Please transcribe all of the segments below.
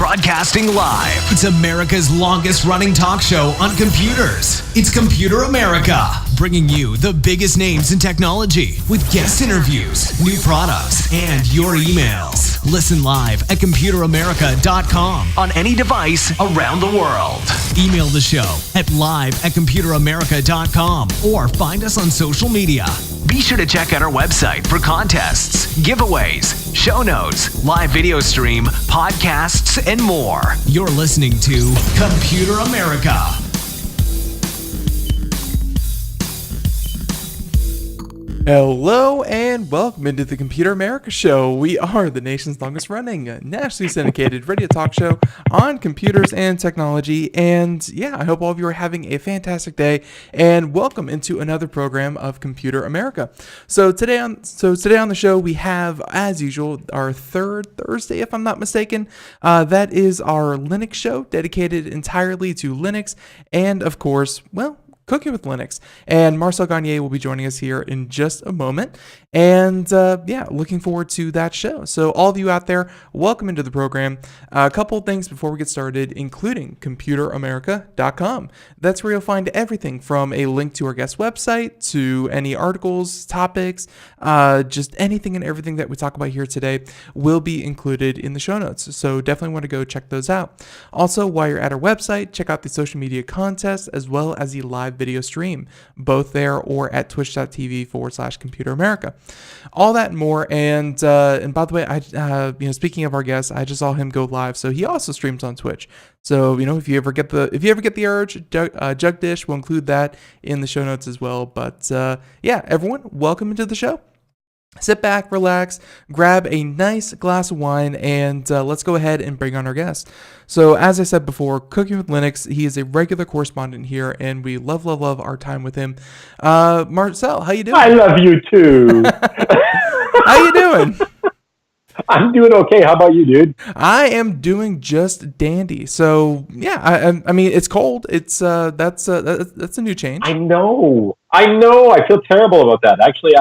Broadcasting live. It's America's longest running talk show on computers. It's Computer America, bringing you the biggest names in technology with guest interviews, new products, and your emails. Listen live at computeramerica.com on any device around the world. Email the show at live@computeramerica.com or find us on social media. Be sure to check out our website for contests, giveaways, show notes, live video stream, podcasts, and more. You're listening to Computer America. Hello and welcome into the Computer America Show. We are the nation's longest running, nationally syndicated radio talk show on computers and technology. And yeah, I hope all of you are having a fantastic day and welcome into another program of Computer America. So today on the show, we have, as usual, our third Thursday, if I'm not mistaken. That is our Linux show dedicated entirely to Linux and, of course, well, Cooking with Linux. And Marcel Gagne will be joining us here in just a moment. And yeah, looking forward to that show. So all of you out there, welcome into the program. A couple of things before we get started, including computeramerica.com. That's where you'll find everything from a link to our guest website to any articles, topics, just anything and everything that we talk about here today will be included in the show notes. So definitely want to go check those out. Also, while you're at our website, check out the social media contests as well as the live video stream, both there or at twitch.tv/computeramerica. All that and more. And by the way, speaking of our guest, I just saw him go live, so he also streams on Twitch. So if you ever get the urge, Jugdish will include that in the show notes as well. But yeah, everyone, welcome into the show. Sit back, relax, grab a nice glass of wine, and let's go ahead and bring on our guest. So, as I said before, Cooking with Linux, he is a regular correspondent here, and we love our time with him. Marcel, how you doing? I love you too. How you doing? I'm doing okay. How about you, dude? I am doing just dandy. So, yeah, I mean, it's cold. It's that's a new change. I know. I feel terrible about that. Actually,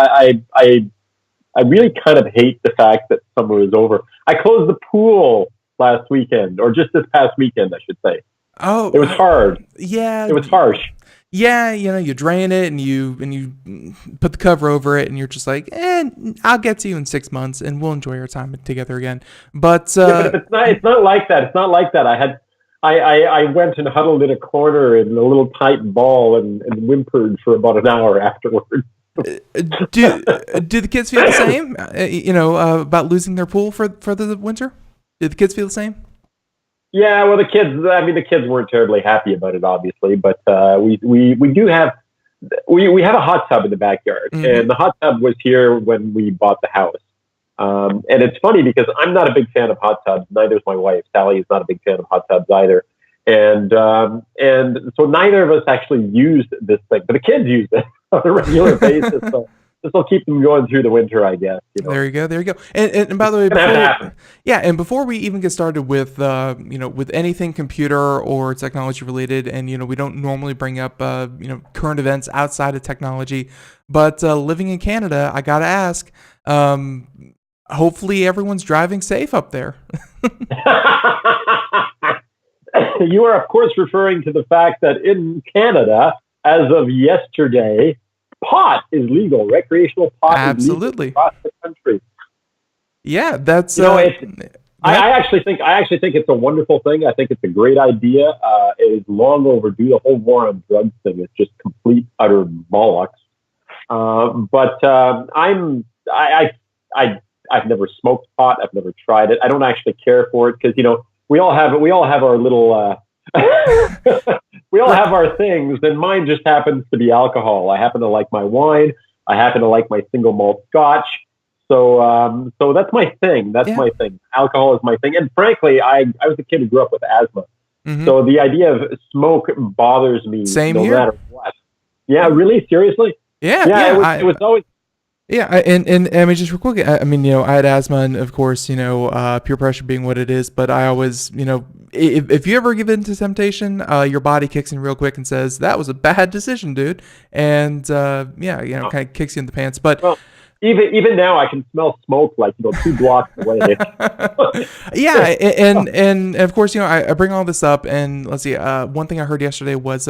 I really kind of hate the fact that summer is over. I closed the pool last weekend, or just this past weekend, I should say. Oh, it was hard. Yeah, it was harsh. Yeah, you drain it and you put the cover over it, and you're just like, I'll get to you in 6 months, and we'll enjoy our time together again. But but it's not like that. It's not like that. I went and huddled in a corner in a little tight ball and whimpered for about an hour afterwards. Do the kids feel the same? About losing their pool for the winter? Did the kids feel the same? Yeah, well, the kids weren't terribly happy about it, obviously, but we do have a hot tub in the backyard, and the hot tub was here when we bought the house. And it's funny because I'm not a big fan of hot tubs. Neither is my wife. Sally is not a big fan of hot tubs either. And so neither of us actually used this thing, but the kids use it on a regular basis. So this will keep them going through the winter, I guess. There you go. And by the way, before we even get started with with anything computer or technology related, and we don't normally bring up current events outside of technology, but living in Canada, I gotta ask. Hopefully, everyone's driving safe up there. You are, of course, referring to the fact that in Canada, as of yesterday, pot is legal. Recreational pot is legal across the country. Yeah, that's. I actually think it's a wonderful thing. I think it's a great idea. It is long overdue. The whole war on drugs thing is just complete, utter bollocks. I've never smoked pot. I've never tried it. I don't actually care for it because we all have our little we all have our things, and mine just happens to be alcohol. I happen to like my wine. I happen to like my single malt scotch. So that's my thing. My thing. Alcohol is my thing. And frankly, I was a kid who grew up with asthma. Mm-hmm. So the idea of smoke bothers me no matter what. Yeah, really? Seriously? Yeah. It was always. Yeah, and I mean, just real quick, I mean, I had asthma, and of course, peer pressure being what it is, but I always, if you ever give in to temptation, your body kicks in real quick and says, that was a bad decision, dude, and kind of kicks you in the pants. But Even now, I can smell smoke like 2 blocks away. Yeah, and of course, I bring all this up, and let's see. One thing I heard yesterday was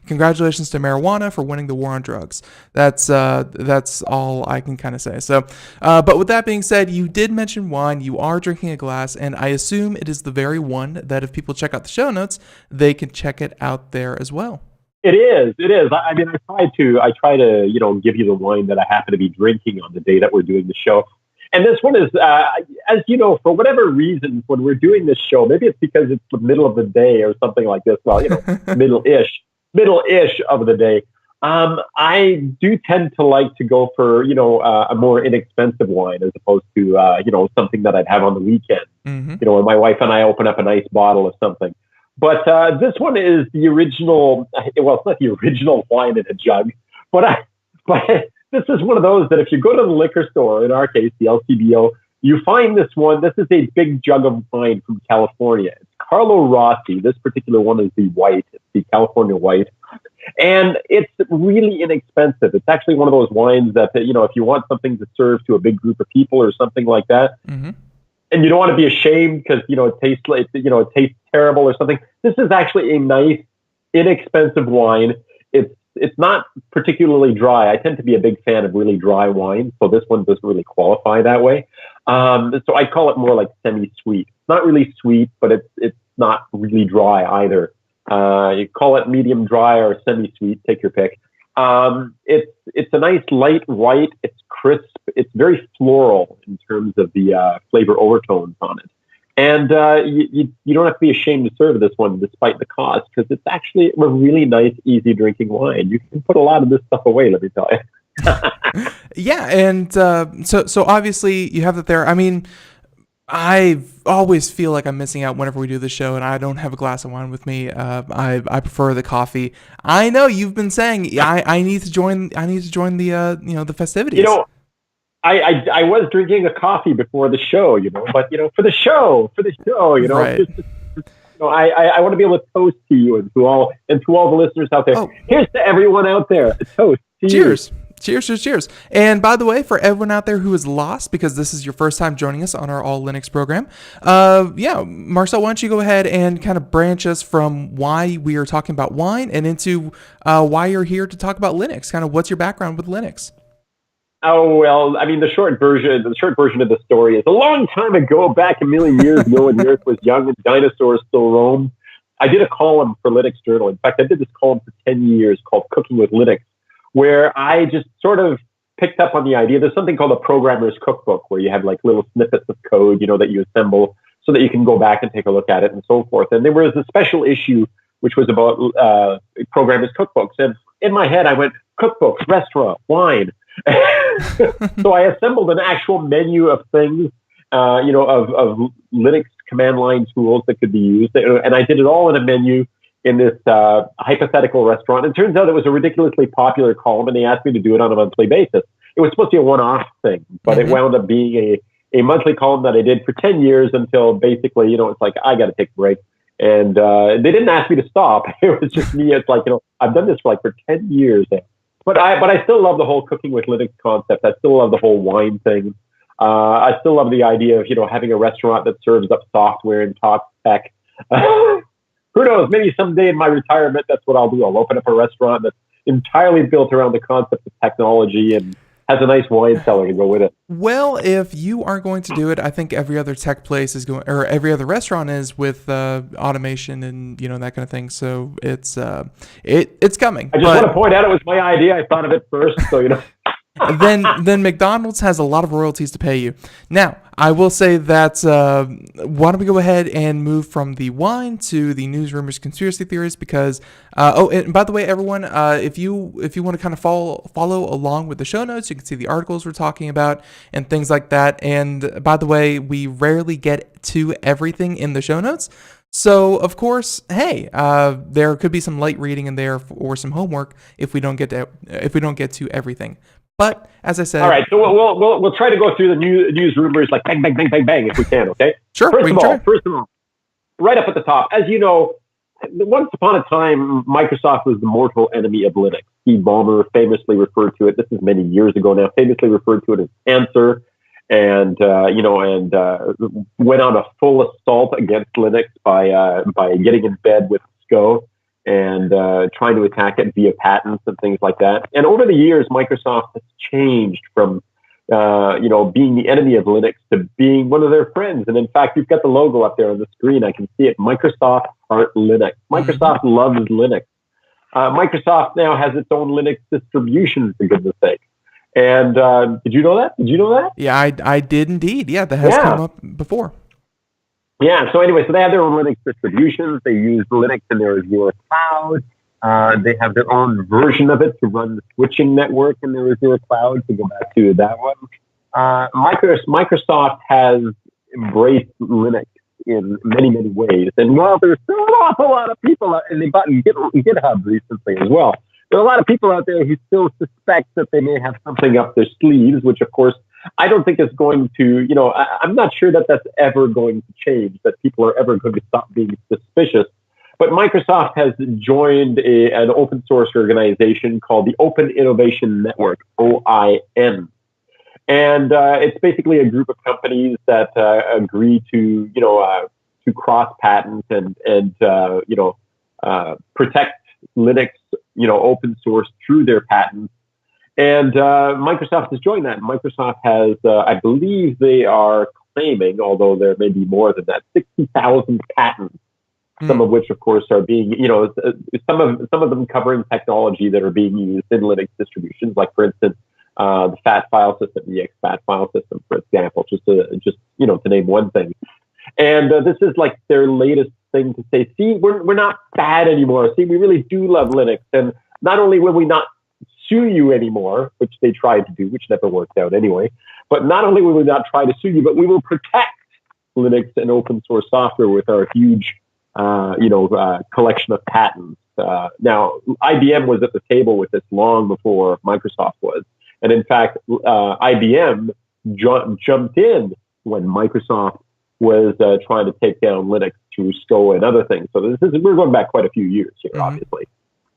congratulations to marijuana for winning the war on drugs. That's all I can kind of say. So, but with that being said, you did mention wine. You are drinking a glass, and I assume it is the very one that if people check out the show notes, they can check it out there as well. It is. I mean, I try to, give you the wine that I happen to be drinking on the day that we're doing the show. And this one is, as you know, for whatever reason, when we're doing this show, maybe it's because it's the middle of the day or something like this. Well, middle-ish of the day. I do tend to like to go for, a more inexpensive wine as opposed to, something that I'd have on the weekend. Mm-hmm. When my wife and I open up a nice bottle of something. But this one is the original. Well, it's not the original wine in a jug, but this is one of those that if you go to the liquor store, in our case, the LCBO, you find this one. This is a big jug of wine from California. It's Carlo Rossi. This particular one is the white. It's the California white. And it's really inexpensive. It's actually one of those wines that, if you want something to serve to a big group of people or something like that, mm-hmm. and you don't want to be ashamed because, it tastes terrible or something. This is actually a nice, inexpensive wine. It's not particularly dry. I tend to be a big fan of really dry wine, so this one doesn't really qualify that way. So I call it more like semi-sweet. It's not really sweet, but it's not really dry either. You call it medium dry or semi-sweet, take your pick. It's a nice light white. It's crisp. It's very floral in terms of the flavor overtones on it. And you don't have to be ashamed to serve this one despite the cost, because it's actually a really nice, easy drinking wine. You can put a lot of this stuff away, let me tell you. Yeah, and so obviously you have that there. I mean, I always feel like I'm missing out whenever we do the show, and I don't have a glass of wine with me. I prefer the coffee. I know you've been saying I need to join. I need to join the the festivities. I was drinking a coffee before the show, but for the show, right. I want to be able to toast to you and to all the listeners out there. Oh. Here's to everyone out there. A toast to Cheers. You. Cheers. And by the way, for everyone out there who is lost because this is your first time joining us on our All Linux program, Marcel, why don't you go ahead and kind of branch us from why we are talking about wine and into why you're here to talk about Linux. Kind of what's your background with Linux? Oh, well, I mean, the short version of the story is a long time ago, back a million years ago when the Earth was young and dinosaurs still roamed. I did a column for Linux Journal. In fact, I did this column for 10 years called Cooking with Linux, where I just sort of picked up on the idea. There's something called a programmer's cookbook, where you have like little snippets of code, that you assemble so that you can go back and take a look at it and so forth. And there was a special issue which was about programmers' cookbooks. And in my head, I went, cookbooks, restaurant, wine. So I assembled an actual menu of things, of Linux command line tools that could be used. And I did it all in a menu in this hypothetical restaurant. It turns out it was a ridiculously popular column, and they asked me to do it on a monthly basis. It was supposed to be a one-off thing, but it wound up being a monthly column that I did for 10 years until basically, it's like, I got to take a break. And they didn't ask me to stop. It was just me. It's like, I've done this for 10 years now. But I still love the whole cooking with Linux concept. I still love the whole wine thing. I still love the idea of, having a restaurant that serves up software and talks tech. Who knows? Maybe someday in my retirement, that's what I'll do. I'll open up a restaurant that's entirely built around the concept of technology and has a nice wine cellar to go with it. Well, if you aren't going to do it, I think every other tech place is going, or every other restaurant is with automation and that kind of thing. So it's coming. I just want to point out it was my idea. I thought of it first, so Then McDonald's has a lot of royalties to pay you. Now, I will say that why don't we go ahead and move from the wine to the news, rumors, conspiracy theories? Because and by the way, everyone, if you want to kind of follow along with the show notes, you can see the articles we're talking about and things like that. And by the way, we rarely get to everything in the show notes. So, of course, hey, there could be some light reading in there or some homework if we don't get to everything. But as I said, all right. So we'll try to go through the news rumors like bang bang bang bang bang if we can. Okay. Sure. First of all, right up at the top, as you know, once upon a time, Microsoft was the mortal enemy of Linux. Steve Ballmer famously referred to it. This is many years ago now. Famously referred to it as cancer, and went on a full assault against Linux by getting in bed with SCO and trying to attack it via patents and things like that. And over the years, Microsoft has changed from being the enemy of Linux to being one of their friends. And in fact, you've got the logo up there on the screen. I can see it. Microsoft Heart Linux. Microsoft loves Linux. Microsoft now has its own Linux distribution, for goodness sake. And did you know that? Yeah, I did indeed. Yeah, that has come up before. Yeah, so anyway, so they have their own Linux distributions. They use Linux in their Azure cloud. They have their own version of it to run the switching network in their Azure cloud, to go back to that one. Microsoft has embraced Linux in many, many ways. And while there's still an awful lot of people out, and they bought GitHub recently as well, there are a lot of people out there who still suspect that they may have something up their sleeves, which, of course, I don't think is going to, I'm not sure that that's ever going to change, that people are ever going to stop being suspicious. But Microsoft has joined an open source organization called the Open Innovation Network, OIN. And it's basically a group of companies that agree to cross patents and protect Linux, open source through their patents. And Microsoft has joined that. Microsoft has, I believe they are claiming, although there may be more than that, 60,000 patents. Some of which, of course, are being, some of them covering technology that are being used in Linux distributions, like, for instance, the FAT file system, the exFAT file system, for example, just to name one thing. And this is like their latest thing to say, see, we're not bad anymore. See, we really do love Linux. And not only will we not sue you anymore, which they tried to do, which never worked out anyway, but not only will we not try to sue you, but we will protect Linux and open source software with our huge collection of patents. Now, IBM was at the table with this long before Microsoft was. And in fact, IBM jumped in when Microsoft was trying to take down Linux through SCO and other things. So we're going back quite a few years here, obviously.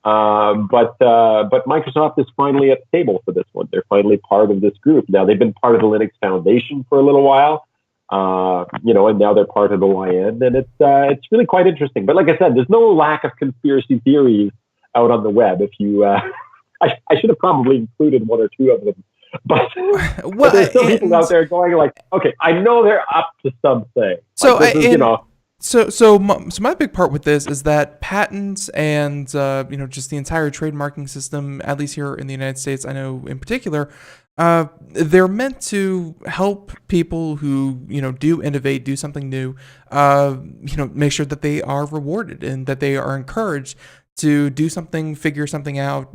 But Microsoft is finally at the table for this one. They're finally part of this group. Now, they've been part of the Linux Foundation for a little while. And now they're part of the OIN, and it's really quite interesting. But like I said, there's no lack of conspiracy theories out on the web. If you, I should have probably included one or two of them, but there's still people out there going like, okay, I know they're up to something. So So my big part with this is that patents and just the entire trademarking system, at least here in the United States, I know in particular, they're meant to help people who do innovate, do something new, make sure that they are rewarded and that they are encouraged to do something, figure something out,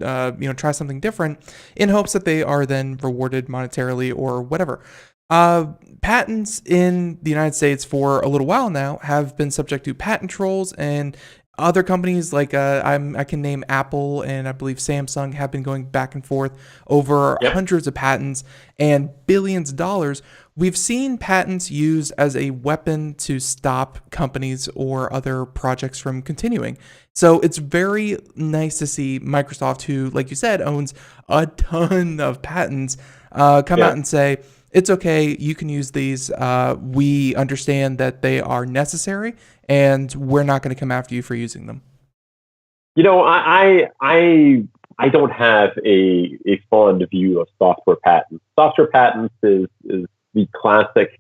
try something different, in hopes that they are then rewarded monetarily or whatever. Patents in the United States for a little while now have been subject to patent trolls, and other companies like I can name Apple and I believe Samsung have been going back and forth over hundreds of patents and billions of dollars. We've seen patents used as a weapon to stop companies or other projects from continuing. So it's very nice to see Microsoft, who, like you said, owns a ton of patents, come out and say, it's okay, you can use these. We understand that they are necessary, and we're not going to come after you for using them. I don't have a fond view of software patents. Software patents is the classic,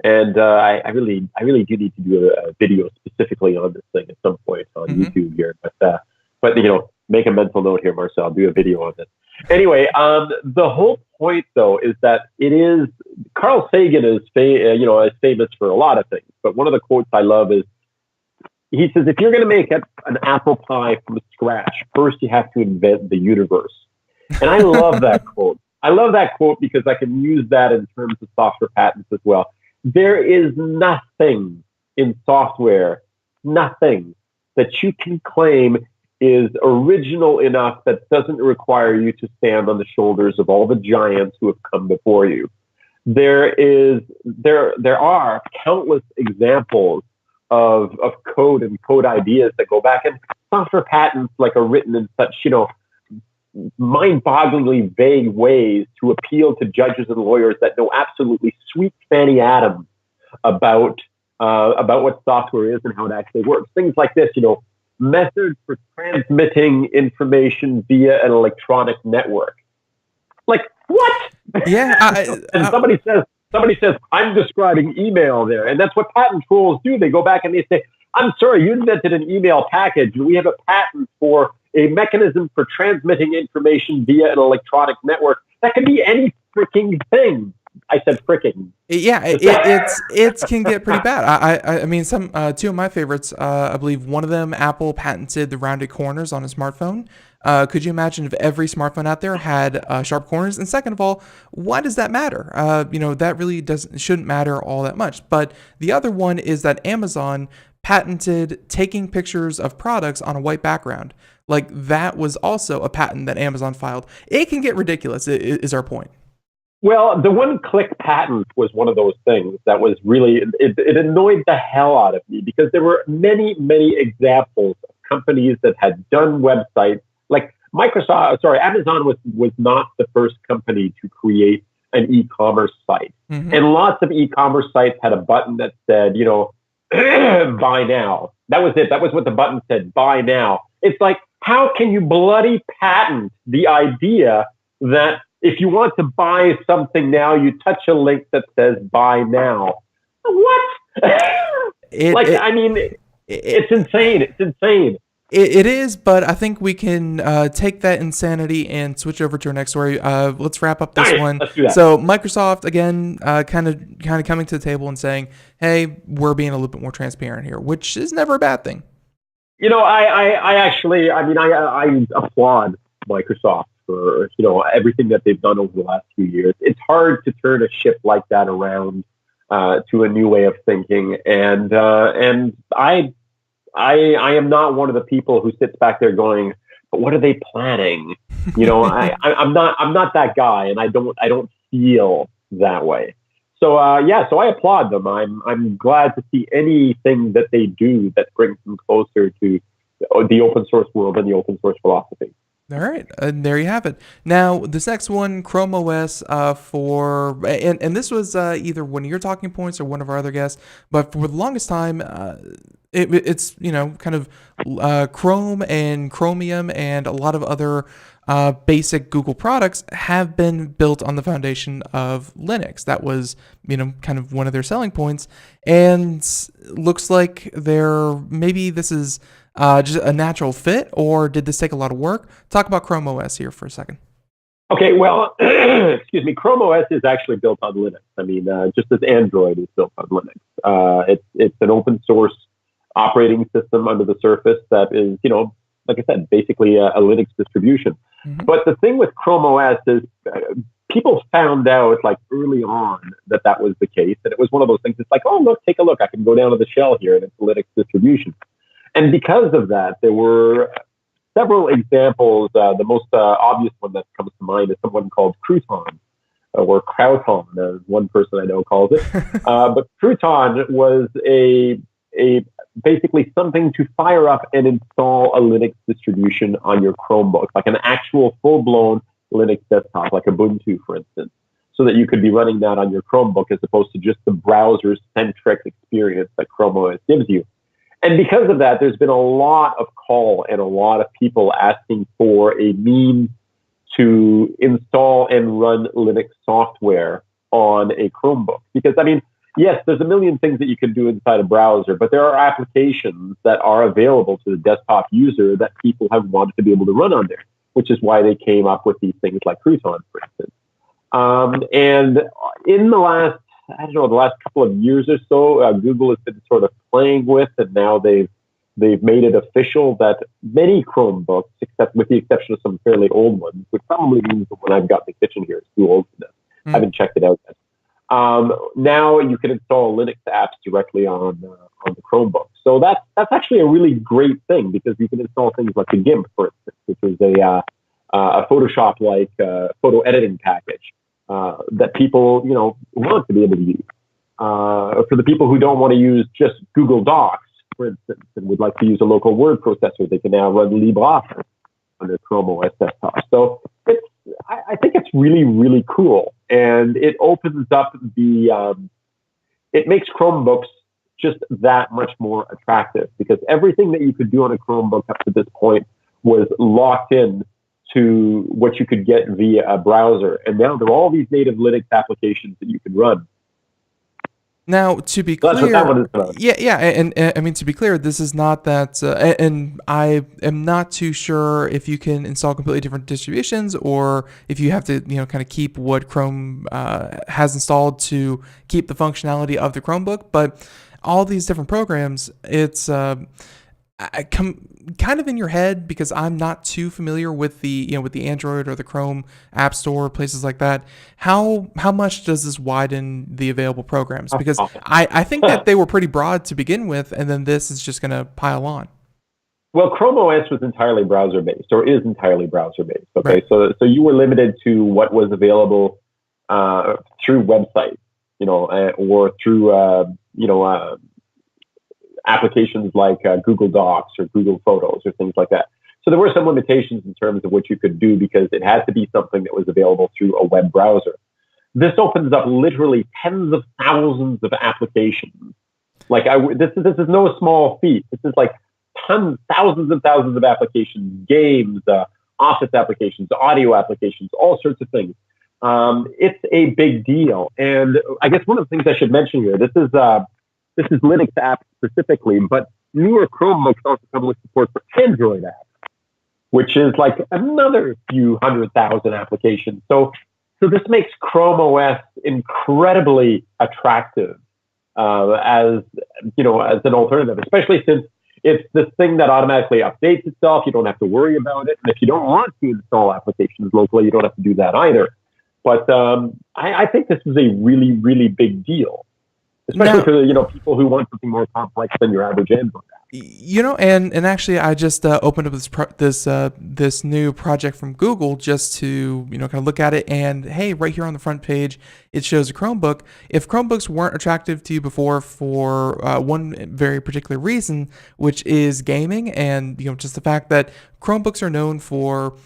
and I really do need to do a video specifically on this thing at some point on YouTube here. But make a mental note here, Marcel. Do a video on this. Anyway, the whole point, though, is that it is Carl Sagan is famous for a lot of things, but one of the quotes I love is he says, "If you're going to make an apple pie from scratch, first you have to invent the universe." And I love that quote. I love that quote because I can use that in terms of software patents as well. There is nothing in software, nothing that you can claim is original enough that doesn't require you to stand on the shoulders of all the giants who have come before you. There are countless examples of code and code ideas that go back, and software patents are written in such mind-bogglingly vague ways to appeal to judges and lawyers that know absolutely sweet Fanny Adams about what software is and how it actually works. Things like this, methods for transmitting information via an electronic network. Like, what? Yeah. And somebody says, I'm describing email there. And that's what patent trolls do. They go back and they say, I'm sorry, you invented an email package, and we have a patent for a mechanism for transmitting information via an electronic network. That can be any freaking thing. I said fricking. Yeah, it can get pretty bad. I mean, two of my favorites. I believe one of them, Apple patented the rounded corners on a smartphone. Could you imagine if every smartphone out there had sharp corners? And second of all, why does that matter? That really shouldn't matter all that much. But the other one is that Amazon patented taking pictures of products on a white background. Like, that was also a patent that Amazon filed. It can get ridiculous, is our point. Well, the one-click patent was one of those things that was really, it annoyed the hell out of me, because there were many, many examples of companies that had done websites. Like Amazon was not the first company to create an e-commerce site. Mm-hmm. And lots of e-commerce sites had a button that said, buy now. That was it. That was what the button said, buy now. It's like, how can you bloody patent the idea that if you want to buy something now, you touch a link that says buy now? What? It's insane. It's insane. It is, but I think we can take that insanity and switch over to our next story. Let's wrap up this one. Let's do that. So Microsoft, again, kind of coming to the table and saying, hey, we're being a little bit more transparent here, which is never a bad thing. I applaud Microsoft for, everything that they've done over the last few years. It's hard to turn a ship like that around to a new way of thinking. And I am not one of the people who sits back there going, but what are they planning? I'm not that guy, and I don't feel that way. So so I applaud them. I'm glad to see anything that they do that brings them closer to the open source world and the open source philosophy. All right, and there you have it. Now, this next one, ChromeOS and this was either one of your talking points or one of our other guests, but for the longest time, it's kind of Chrome and Chromium and a lot of other basic Google products have been built on the foundation of Linux. That was kind of one of their selling points, and looks like maybe this is just a natural fit, or did this take a lot of work? Talk about ChromeOS here for a second. Okay, well, excuse me. ChromeOS is actually built on Linux. I mean, just as Android is built on Linux. It's an open source operating system under the surface that is, like I said, basically a Linux distribution. Mm-hmm. But the thing with ChromeOS is people found out like early on that was the case. And it was one of those things. It's like, oh, look, take a look. I can go down to the shell here and it's a Linux distribution. And because of that, there were several examples. The most obvious one that comes to mind is someone called Crouton, or Crouton, as one person I know calls it. But Crouton was a basically something to fire up and install a Linux distribution on your Chromebook, like an actual full-blown Linux desktop, like Ubuntu, for instance, so that you could be running that on your Chromebook as opposed to just the browser-centric experience that ChromeOS gives you. And because of that, there's been a lot of call and a lot of people asking for a means to install and run Linux software on a Chromebook. Because, I mean, yes, there's a million things that you can do inside a browser, but there are applications that are available to the desktop user that people have wanted to be able to run on there, which is why they came up with these things like Crouton, for instance. And in the last couple of years or so, Google has been sort of playing with, and now they've made it official that many Chromebooks, except with the exception of some fairly old ones, which probably means the one I've got in the kitchen here is too old for this. I haven't checked it out yet. Now you can install Linux apps directly on the Chromebook. So that's actually a really great thing, because you can install things like the GIMP, for instance, which is a Photoshop-like photo editing package that people want to be able to use. For the people who don't want to use just Google Docs, for instance, and would like to use a local word processor, they can now run LibreOffice on their ChromeOS desktop. So I think it's really, really cool, and it opens up it makes Chromebooks just that much more attractive, because everything that you could do on a Chromebook up to this point was locked in to what you could get via a browser. And now there are all these native Linux applications that you can run. Now, to be So that's clear, what that one is about. yeah, and I mean, to be clear, this is not that, and I am not too sure if you can install completely different distributions, or if you have to, kind of keep what Chrome has installed to keep the functionality of the Chromebook. But all these different programs, it's I come kind of in your head, because I'm not too familiar with the with the Android or the Chrome App Store, places like that. How much does this widen the available programs? Because I think that they were pretty broad to begin with, and then this is just going to pile on. Well, ChromeOS was entirely browser based, or is entirely browser based. Okay, Right. so you were limited to what was available through websites, or through applications like Google Docs or Google Photos or things like that. So there were some limitations in terms of what you could do, because it had to be something that was available through a web browser. This opens up literally tens of thousands of applications. Like this is no small feat. This is like thousands and thousands of applications, games, office applications, audio applications, all sorts of things. It's a big deal. And I guess one of the things I should mention here, this is Linux apps specifically, but newer Chromebooks also come with support for Android apps, which is like another few 100,000 applications. So this makes ChromeOS incredibly attractive as an alternative, especially since it's this thing that automatically updates itself. You don't have to worry about it, and if you don't want to install applications locally, you don't have to do that either. But I think this is a really, really big deal, especially for people who want something more complex than your average Android app. And actually, I just opened up this new project from Google just to kind of look at it, and hey, right here on the front page, it shows a Chromebook. If Chromebooks weren't attractive to you before for one very particular reason, which is gaming, and just the fact that Chromebooks are known for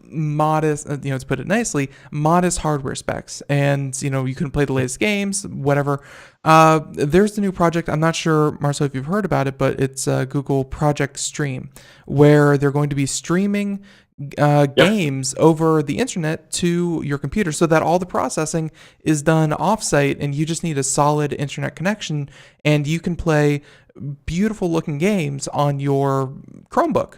modest, to put it nicely, modest hardware specs, and you can play the latest games, whatever. There's the new project. I'm not sure, Marcel, if you've heard about it, but it's Google Project Stream, where they're going to be streaming games over the internet to your computer, so that all the processing is done offsite, and you just need a solid internet connection, and you can play beautiful looking games on your Chromebook.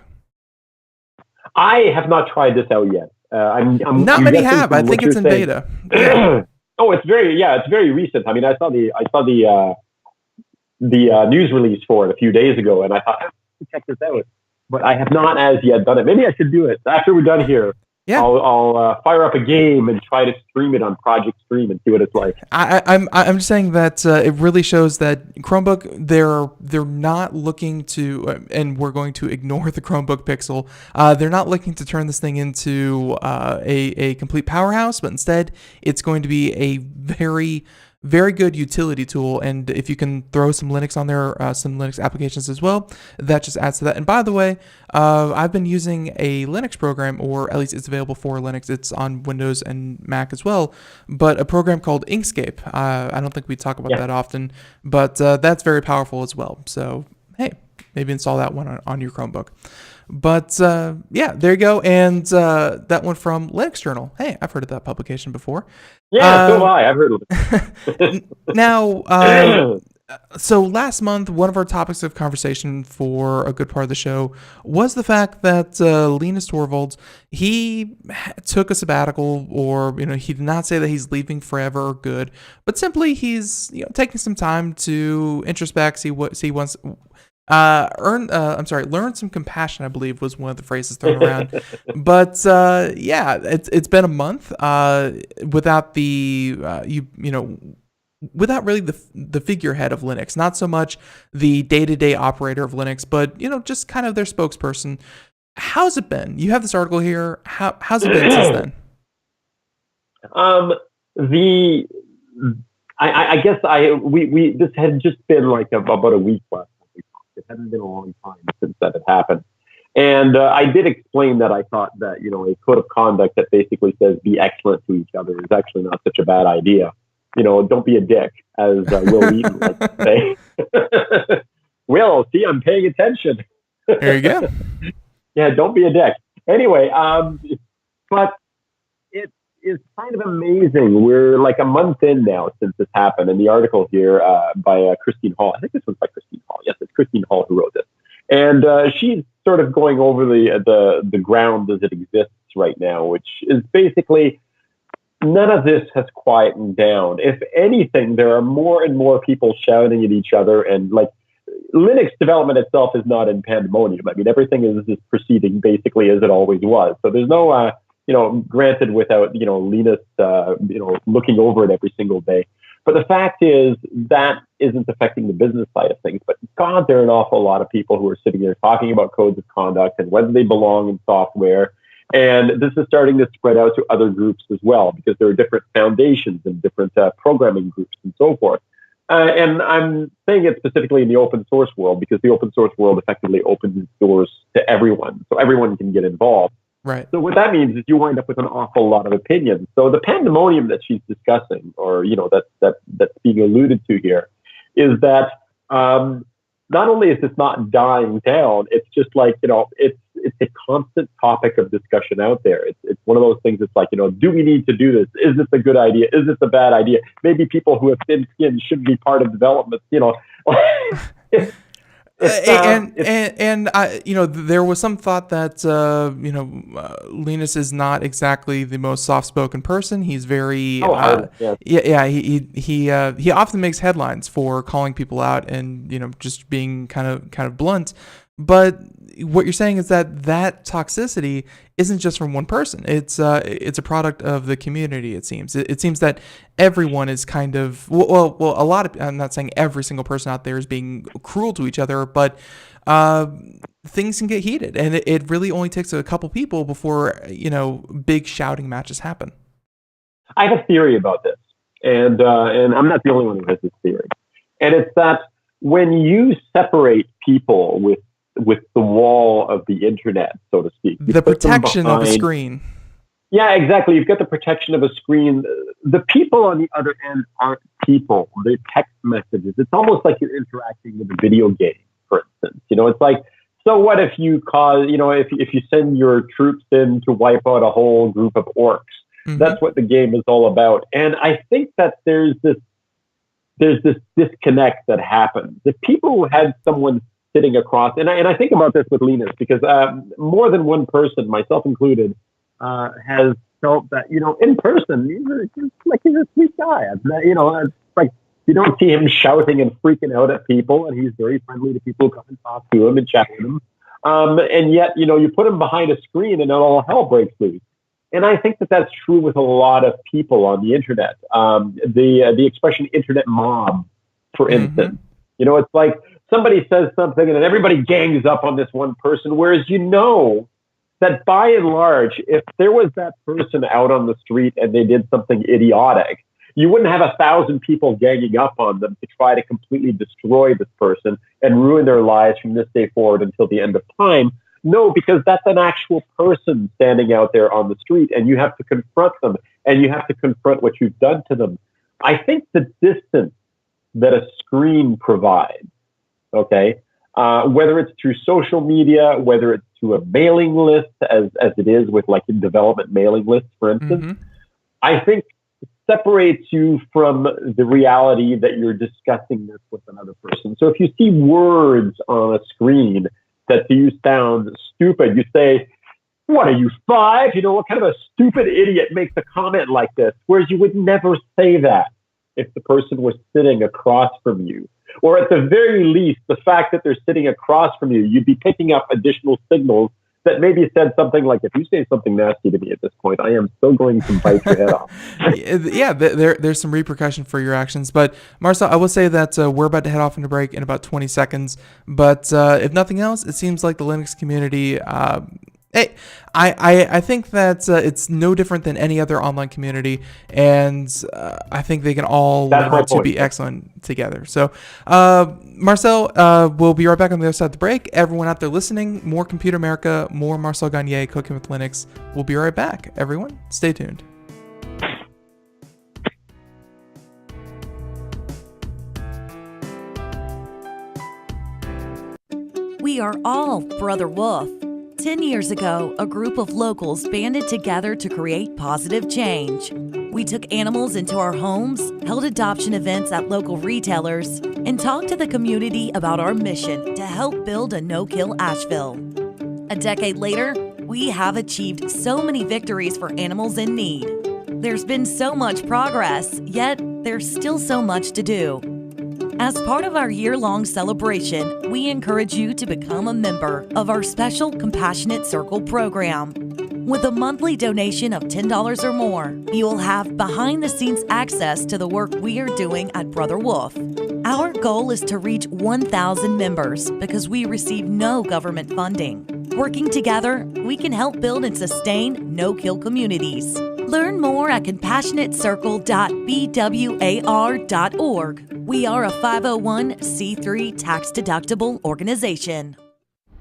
I have not tried this out yet. Not many have. I think it's in beta. Yeah. Oh, it's very recent. I mean, I saw the news release for it a few days ago, and I thought, check this out. But I have not as yet done it. Maybe I should do it after we're done here. Yeah. I'll fire up a game and try to stream it on Project Stream and see what it's like. I'm just saying that it really shows that Chromebook, they're not looking to, and we're going to ignore the Chromebook Pixel. They're not looking to turn this thing into a complete powerhouse, but instead it's going to be a very, very good utility tool. And if you can throw some Linux on there, some Linux applications as well, that just adds to that. And by the way, I've been using a Linux program, or at least it's available for Linux. It's on Windows and Mac as well, but a program called Inkscape. I don't think we talk about that often, but that's very powerful as well. So, hey, maybe install that one on your Chromebook. But there you go. And that one from Linux Journal. Hey, I've heard of that publication before. Yeah, so have I. I've heard of it. Now, so last month, one of our topics of conversation for a good part of the show was the fact that Linus Torvalds, he took a sabbatical, or he did not say that he's leaving forever or good, but simply he's taking some time to introspect, see wants. Learn some compassion, I believe was one of the phrases thrown around. But it's been a month without the without really the figurehead of Linux, not so much the day-to-day operator of Linux, but just kind of their spokesperson. How's it been? You have this article here. How's it been since then? I guess we this had just been like about a week left. It hadn't been a long time since that had happened. And I did explain that I thought that, a code of conduct that basically says be excellent to each other is actually not such a bad idea. Don't be a dick, as Will Wheaton likes to say. Will, see, I'm paying attention. There you go. Yeah, don't be a dick. Anyway, but it is kind of amazing. We're like a month in now since this happened, and the article here by Christine Hall. I think this was by Christine Hall. Yes, it's Christine Hall who wrote this. And she's sort of going over the ground as it exists right now, which is basically none of this has quietened down. If anything, there are more and more people shouting at each other, and like Linux development itself is not in pandemonium. I mean, everything is proceeding basically as it always was. So there's no, granted without, Linus, looking over it every single day. But the fact is that isn't affecting the business side of things. But God, there are an awful lot of people who are sitting there talking about codes of conduct and whether they belong in software. And this is starting to spread out to other groups as well, because there are different foundations and different programming groups and so forth. And I'm saying it specifically in the open source world, because the open source world effectively opens its doors to everyone. So everyone can get involved. Right. So what that means is you wind up with an awful lot of opinions. So the pandemonium that she's discussing, or that's being alluded to here, is that not only is this not dying down, it's just like it's a constant topic of discussion out there. It's one of those things. It's like do we need to do this? Is this a good idea? Is this a bad idea? Maybe people who have thin skin shouldn't be part of development. And there was some thought that Linus is not exactly the most soft-spoken person. He's very he often makes headlines for calling people out and just being kind of blunt. But what you're saying is that toxicity isn't just from one person. It's a product of the community. It seems. It seems that everyone is kind of well. A lot of. I'm not saying every single person out there is being cruel to each other, but things can get heated, and it really only takes a couple people before big shouting matches happen. I have a theory about this, and I'm not the only one who has this theory, and it's that when you separate people with the wall of the internet, so to speak. The protection of a screen. Yeah, exactly. You've got the protection of a screen. The people on the other end aren't people. They're text messages. It's almost like you're interacting with a video game, for instance. It's like, so what if you if you send your troops in to wipe out a whole group of orcs? Mm-hmm. That's what the game is all about. And I think that there's this disconnect that happens. The people who had someone sitting across, and I think about this with Linus, because more than one person, myself included, has felt that in person he's a sweet guy. It's like you don't see him shouting and freaking out at people, and he's very friendly to people who come and talk to him and chat with him. And yet you put him behind a screen and all hell breaks loose. And I think that that's true with a lot of people on the internet. The expression "internet mob," for instance, it's like somebody says something and then everybody gangs up on this one person, whereas that by and large, if there was that person out on the street and they did something idiotic, you wouldn't have 1,000 people ganging up on them to try to completely destroy this person and ruin their lives from this day forward until the end of time. No, because that's an actual person standing out there on the street, and you have to confront them, and you have to confront what you've done to them. I think the distance that a screen provides, okay, whether it's through social media, whether it's through a mailing list, as it is with like development mailing lists, for instance, I think separates you from the reality that you're discussing this with another person. So if you see words on a screen that to you sound stupid, you say, "What are you, 5? What kind of a stupid idiot makes a comment like this?" Whereas you would never say that if the person was sitting across from you. Or at the very least, the fact that they're sitting across from you, you'd be picking up additional signals that maybe said something like, "If you say something nasty to me at this point, I am still going to bite your head off." Yeah, there's some repercussion for your actions. But Marcel, I will say that we're about to head off into break in about 20 seconds. But if nothing else, it seems like the Linux community Hey, I think that it's no different than any other online community, and I think they can all learn to be excellent together. So, Marcel, we'll be right back on the other side of the break. Everyone out there listening, more Computer America, more Marcel Gagne, Cooking with Linux. We'll be right back. Everyone, stay tuned. We are all Brother Wolf. 10 years ago, a group of locals banded together to create positive change. We took animals into our homes, held adoption events at local retailers, and talked to the community about our mission to help build a no-kill Asheville. A decade later, we have achieved so many victories for animals in need. There's been so much progress, yet there's still so much to do. As part of our year-long celebration, we encourage you to become a member of our special Compassionate Circle program. With a monthly donation of $10 or more, you will have behind-the-scenes access to the work we are doing at Brother Wolf. Our goal is to reach 1,000 members because we receive no government funding. Working together, we can help build and sustain no-kill communities. Learn more at compassionatecircle.bwar.org. We are a 501c3 tax-deductible organization.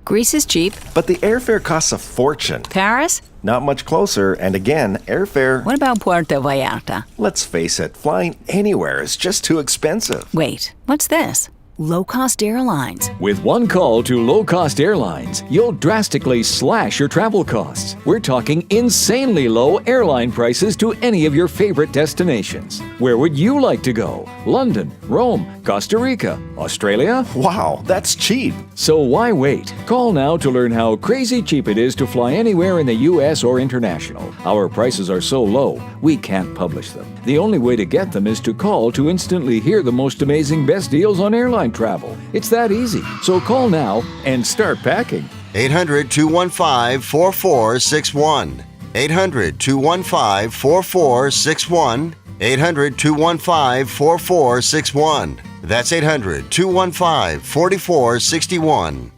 Greece is cheap. But the airfare costs a fortune. Paris? Not much closer, and again, airfare... What about Puerto Vallarta? Let's face it, flying anywhere is just too expensive. Wait, what's this? Low-cost airlines. With one call to low-cost airlines, you'll drastically slash your travel costs. We're talking insanely low airline prices to any of your favorite destinations. Where would you like to go? London, Rome, Costa Rica, Australia? Wow, that's cheap. So why wait? Call now to learn how crazy cheap it is to fly anywhere in the U.S. or international. Our prices are so low, we can't publish them. The only way to get them is to call to instantly hear the most amazing best deals on airline travel. It's that easy. So call now and start packing. 800-215-4461. 800-215-4461. 800-215-4461. That's 800-215-4461.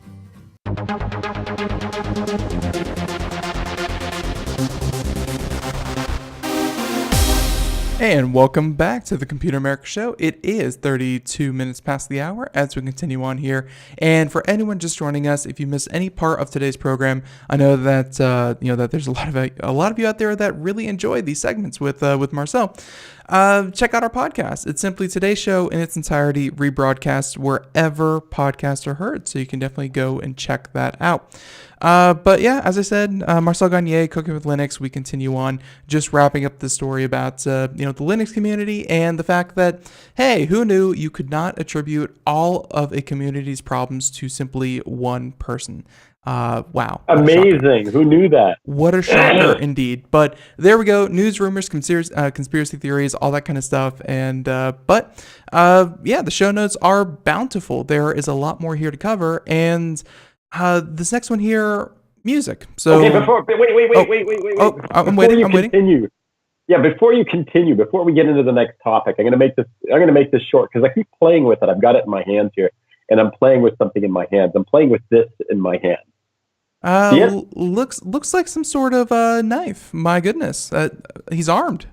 And welcome back to the Computer America Show. It is 32 minutes past the hour as we continue on here. And for anyone just joining us, if you missed any part of today's program, I know that that there's a lot of you out there that really enjoy these segments with Marcel. Check out our podcast. It's simply Today's Show in its entirety, rebroadcast wherever podcasts are heard. So you can definitely go and check that out. But yeah, as I said, Marcel Gagne, Cooking with Linux, we continue on just wrapping up the story about, the Linux community and the fact that, hey, who knew you could not attribute all of a community's problems to simply one person? Wow. Amazing. Who knew that? What a shocker indeed. But there we go. News, rumors, conspiracy theories, all that kind of stuff. And, the show notes are bountiful. There is a lot more here to cover. And, this next one here, music. So okay, wait. I'm waiting. Continue. Yeah, before you continue, before we get into the next topic, I'm gonna make this short because I keep playing with it. I've got it in my hands here, and I'm playing with something in my hands. I'm playing with this in my hand. Looks like some sort of knife. My goodness, he's armed.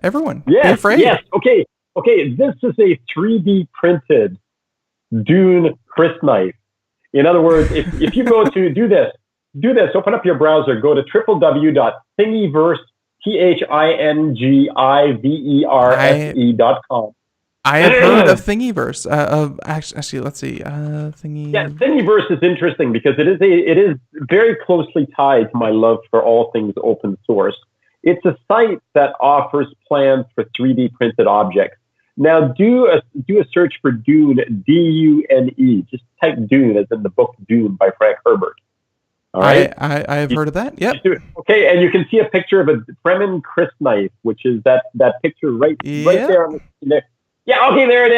Everyone, yes, be afraid. Yes. Okay. This is a 3D printed Dune crisp knife. In other words, if you go to do this, open up your browser, go to www.thingiverse, thingiverse.com. I have heard of Thingiverse. Actually, let's see. Thingy. Yeah, Thingiverse is interesting because it is very closely tied to my love for all things open source. It's a site that offers plans for 3D printed objects. Now, do a search for Dune, D-U-N-E. Just type Dune as in the book Dune by Frank Herbert. All right? I have heard of that. Yep. Okay, and you can see a picture of a Fremen crisp knife, which is that picture right there. Yeah, okay, there it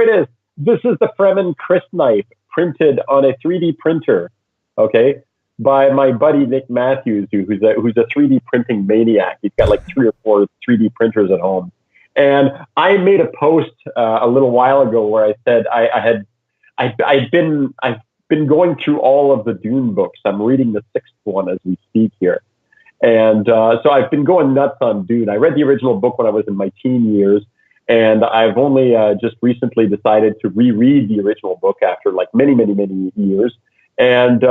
is. This is the Fremen crisp knife printed on a 3D printer, okay, by my buddy Nick Matthews, who's a 3D printing maniac. He's got like 3 or 4 3D printers at home. And I made a post a little while ago where I said I've been going through all of the Dune books. I'm reading the 6th one as we speak here. And so I've been going nuts on Dune. I read the original book when I was in my teen years, and I've only just recently decided to reread the original book after like many, many, many years. And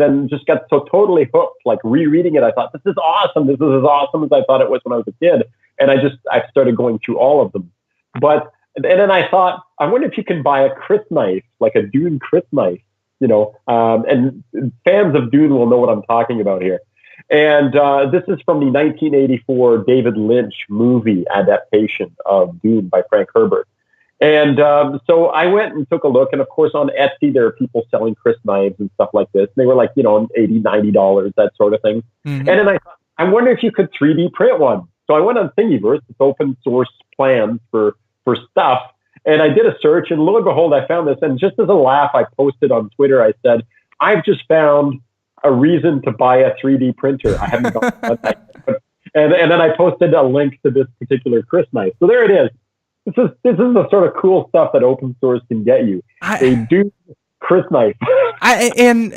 then just got so totally hooked, like rereading it. I thought, this is awesome. This is as awesome as I thought it was when I was a kid. And I started going through all of them. And then I thought, I wonder if you can buy a crysknife, like a Dune crysknife, and fans of Dune will know what I'm talking about here. And this is from the 1984 David Lynch movie adaptation of Dune by Frank Herbert. And so I went and took a look. And of course, on Etsy, there are people selling crysknives and stuff like this. And they were like, $80, $90, that sort of thing. Mm-hmm. And then I thought, I wonder if you could 3D print one. So I went on Thingiverse, it's open source plans for stuff. And I did a search, and lo and behold, I found this. And just as a laugh, I posted on Twitter, I said, I've just found a reason to buy a 3D printer. I haven't done that. And then I posted a link to this particular crysknife. So there it is. This is the sort of cool stuff that open source can get you. A Dune crysknife.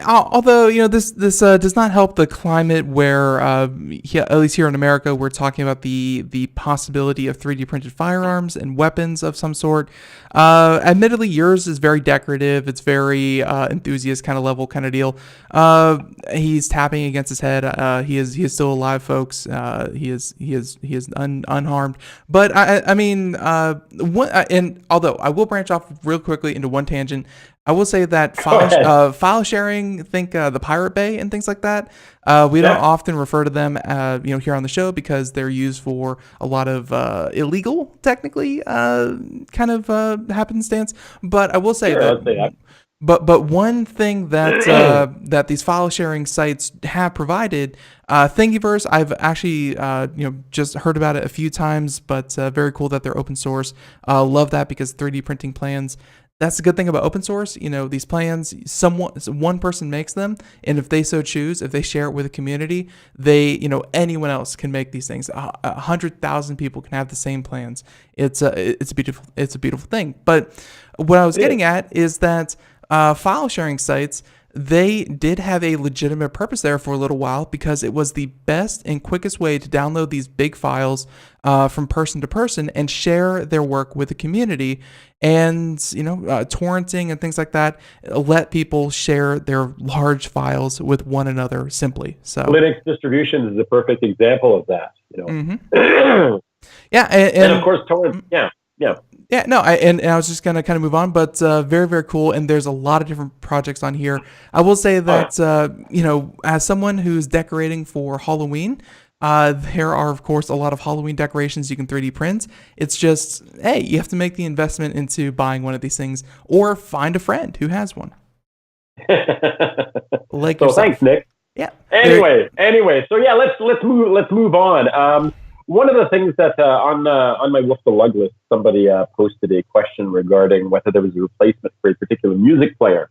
Although this does not help the climate where at least here in America we're talking about the possibility of 3D printed firearms and weapons of some sort. Admittedly, yours is very decorative. It's very enthusiast kind of level kind of deal. He's tapping against his head. He is still alive, folks. He is unharmed. But and although I will branch off real quickly into one tangent. I will say that file sharing, think the Pirate Bay and things like that. We don't often refer to them, here on the show because they're used for a lot of illegal, technically, kind of happenstance. But I will say that. But one thing that that these file sharing sites have provided, Thingiverse, I've actually just heard about it a few times, but very cool that they're open source. Love that because 3D printing plans. That's the good thing about open source. These plans, one person makes them, and if they so choose, if they share it with a community, anyone else can make these things. 100,000 people can have the same plans. It's a beautiful thing. But what I was getting at is that file sharing sites, they did have a legitimate purpose there for a little while because it was the best and quickest way to download these big files from person to person and share their work with the community. And, torrenting and things like that, let people share their large files with one another simply. So Linux distribution is a perfect example of that. Mm-hmm. Yeah. And of course, torrents, yeah. Yeah, no, and I was just going to kind of move on, but very, very cool. And there's a lot of different projects on here. I will say that, as someone who's decorating for Halloween, there are, of course, a lot of Halloween decorations you can 3D print. It's just, hey, you have to make the investment into buying one of these things or find a friend who has one. Like so yourself. Thanks, Nick. Yeah. Anyway, so yeah, let's move on. One of the things that on my Wolf the Lug list, somebody posted a question regarding whether there was a replacement for a particular music player.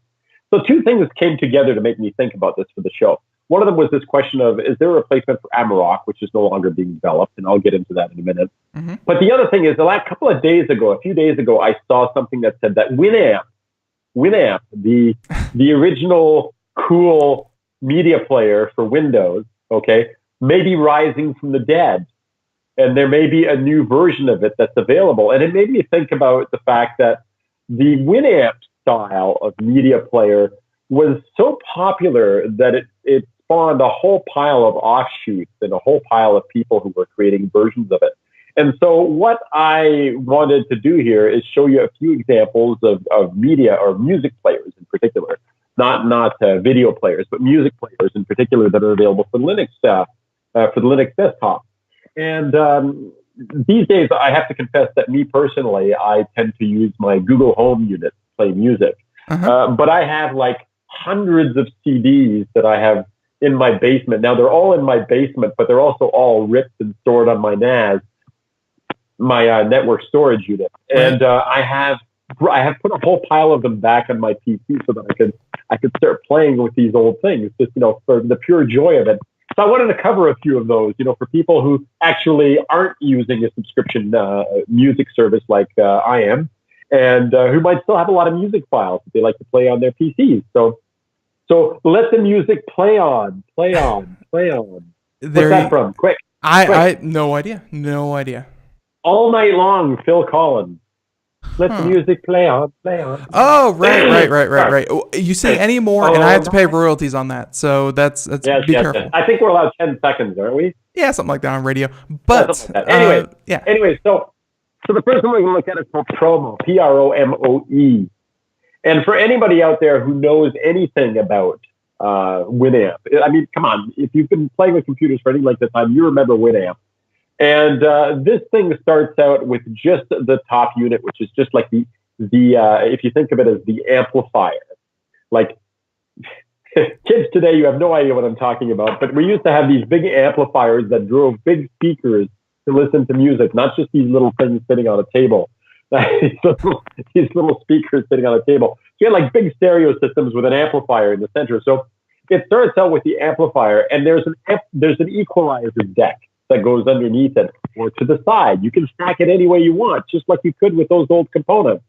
So two things came together to make me think about this for the show. One of them was this question of, is there a replacement for Amarok, which is no longer being developed? And I'll get into that in a minute. Mm-hmm. But the other thing is, a few days ago, I saw something that said that WinAmp, the original cool media player for Windows, may be rising from the dead. And there may be a new version of it that's available. And it made me think about the fact that the WinAmp style of media player was so popular that it spawned a whole pile of offshoots and a whole pile of people who were creating versions of it. And so what I wanted to do here is show you a few examples of media or music players in particular, not video players, but music players in particular that are available for Linux for the Linux desktop. And these days, I have to confess that me personally, I tend to use my Google Home unit to play music. Uh-huh. But I have like hundreds of CDs that I have in my basement. Now, they're all in my basement, but they're also all ripped and stored on my NAS, my network storage unit. And I have put a whole pile of them back on my PC so that I could start playing with these old things, just for the pure joy of it. So I wanted to cover a few of those, for people who actually aren't using a subscription music service like I am. and who might still have a lot of music files that they like to play on their PCs. So let the music play on. What's that from? Quick. I no idea. All night long, Phil Collins. Let the music play on. Oh, right. You say any more, and I have to pay royalties on that. So that's yes, be careful. Yes. I think we're allowed 10 seconds, aren't we? Yeah, something like that on radio. But like Anyway, so the first one we're going to look at is called Promo, Promoe. And for anybody out there who knows anything about WinAmp, I mean, come on, if you've been playing with computers for any length of time, you remember WinAmp. And this thing starts out with just the top unit, which is just like the if you think of it as the amplifier. Like kids today, you have no idea what I'm talking about, but we used to have these big amplifiers that drove big speakers to listen to music, not just these little things sitting on a table. these little speakers sitting on a table. So you had like big stereo systems with an amplifier in the center. So it starts out with the amplifier, and there's an equalizer deck that goes underneath it or to the side. You can stack it any way you want, just like you could with those old components.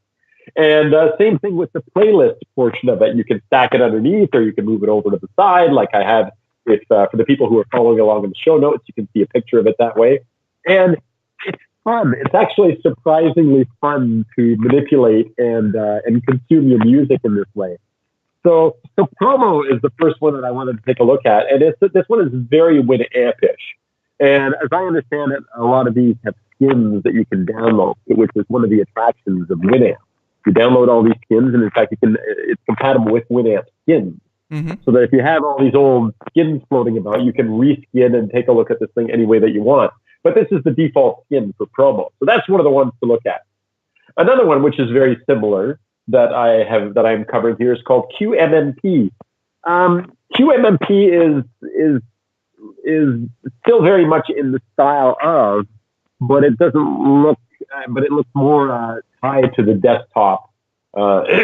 And same thing with the playlist portion of it. You can stack it underneath, or you can move it over to the side, like I have. If for the people who are following along in the show notes, you can see a picture of it that way. And it's fun. It's actually surprisingly fun to manipulate and consume your music in this way. So Promo is the first one that I wanted to take a look at, and this one is very WinAmp-ish. And as I understand it, a lot of these have skins that you can download, which is one of the attractions of WinAmp. You download all these skins, and in fact, it's compatible with WinAmp skins. Mm-hmm. So that if you have all these old skins floating about, you can reskin and take a look at this thing any way that you want. But this is the default skin for Promo. So that's one of the ones to look at. Another one, which is very similar, that I'm covering here, is called QMMP. QMMP is still very much in the style of, but it doesn't look, but it looks more tied to the desktop, to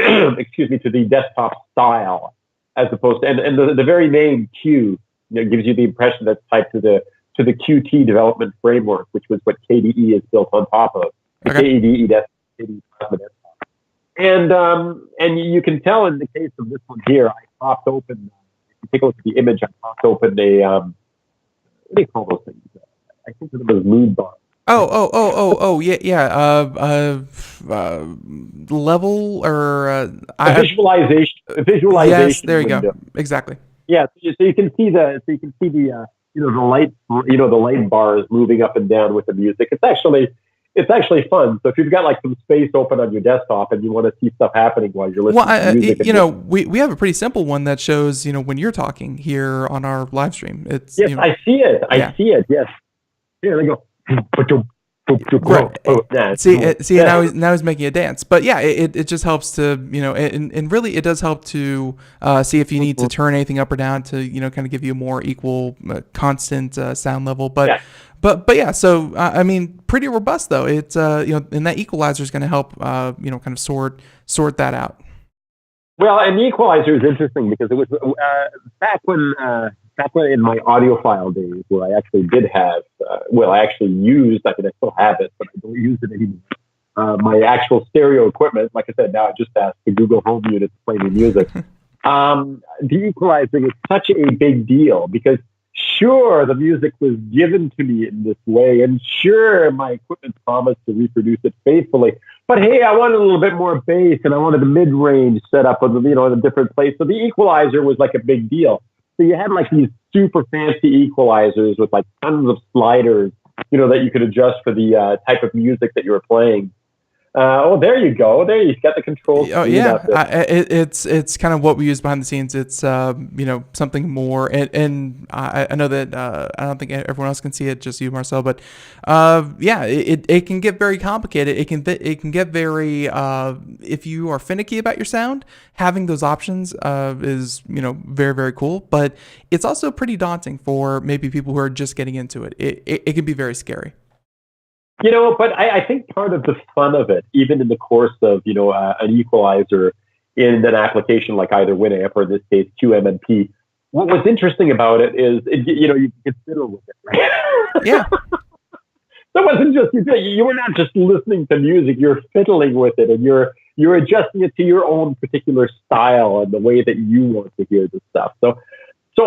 the desktop style, as opposed to, and the very name Q, gives you the impression that's tied to the Qt development framework, which was what KDE is built on top of. The KDE desktop. And you can tell in the case of this one here, I popped open, if you take a look at the image, I popped open a, what do you call those things? I think of them as mood bars. Level or visualization. Yes, there you window. Go. Exactly. Yeah, so you can see the the light bars moving up and down with the music. It's actually fun. So if you've got like some space open on your desktop and you want to see stuff happening while you're listening to music, we have a pretty simple one that shows when you're talking here on our live stream. It's I see it. I see it. Yes. Here they go. Right. See, now he's making a dance. But yeah, it just helps to, and really it does help to see if you need to turn anything up or down to, kind of give you a more equal, constant sound level. But yeah, so I mean, pretty robust though. It's and that equalizer is going to help, kind of sort that out. Well, and the equalizer is interesting because it was back when in my audiophile days, where I actually did have, I actually used, I still have it, but I don't use it anymore. My actual stereo equipment, like I said, now I just ask the Google Home unit to play me music. De-equalizing is such a big deal because sure, the music was given to me in this way, and sure, my equipment promised to reproduce it faithfully. But hey, I wanted a little bit more bass, and I wanted the mid-range set up, in a different place. So the equalizer was like a big deal. So you had like these super fancy equalizers with like tons of sliders, that you could adjust for the type of music that you were playing. There you go. There you've got the controls. Oh yeah, it's kind of what we use behind the scenes. It's something more, and I know that I don't think everyone else can see it, just you, Marcel. But it can get very complicated. It can get very if you are finicky about your sound, having those options is very, very cool. But it's also pretty daunting for maybe people who are just getting into it. It can be very scary. But I think part of the fun of it, even in the course of, an equalizer in an application like either WinAmp or in this case QMMP, what was interesting about it is, you can fiddle with it, right? Yeah. So it wasn't just you were not just listening to music; you're fiddling with it, and you're adjusting it to your own particular style and the way that you want to hear the stuff. So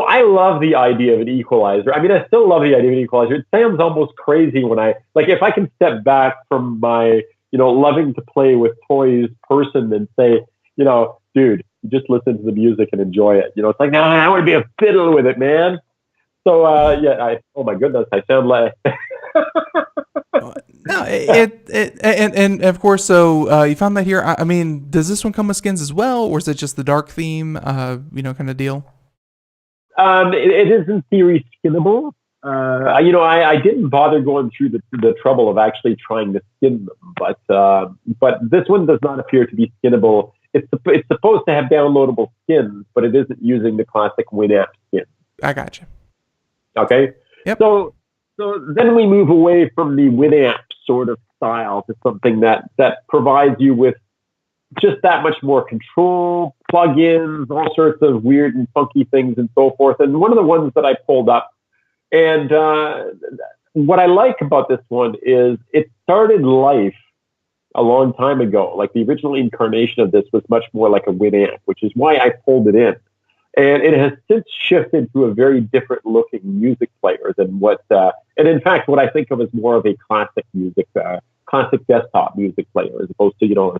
I love the idea of an equalizer. I mean, I still love the idea of an equalizer. It sounds almost crazy when if I can step back from my loving to play with toys person and say, dude, you just listen to the music and enjoy it. It's like, no, I want to be a fiddle with it, man. So oh my goodness, I sound like. No, and of course, so you found that here. I mean, does this one come with skins as well, or is it just the dark theme, kind of deal? It is in theory skinnable. I didn't bother going through the trouble of actually trying to skin them, but this one does not appear to be skinnable. It's supposed to have downloadable skins, but it isn't using the classic WinAmp skin. I gotcha. Okay. Yep. So then we move away from the WinAmp sort of style to something that provides you with just that much more control, plugins, all sorts of weird and funky things and so forth. And one of the ones that I pulled up, and what I like about this one is it started life a long time ago. Like the original incarnation of this was much more like a WinAmp, which is why I pulled it in. And it has since shifted to a very different looking music player than and in fact, what I think of as more of a classic desktop music player, as opposed to,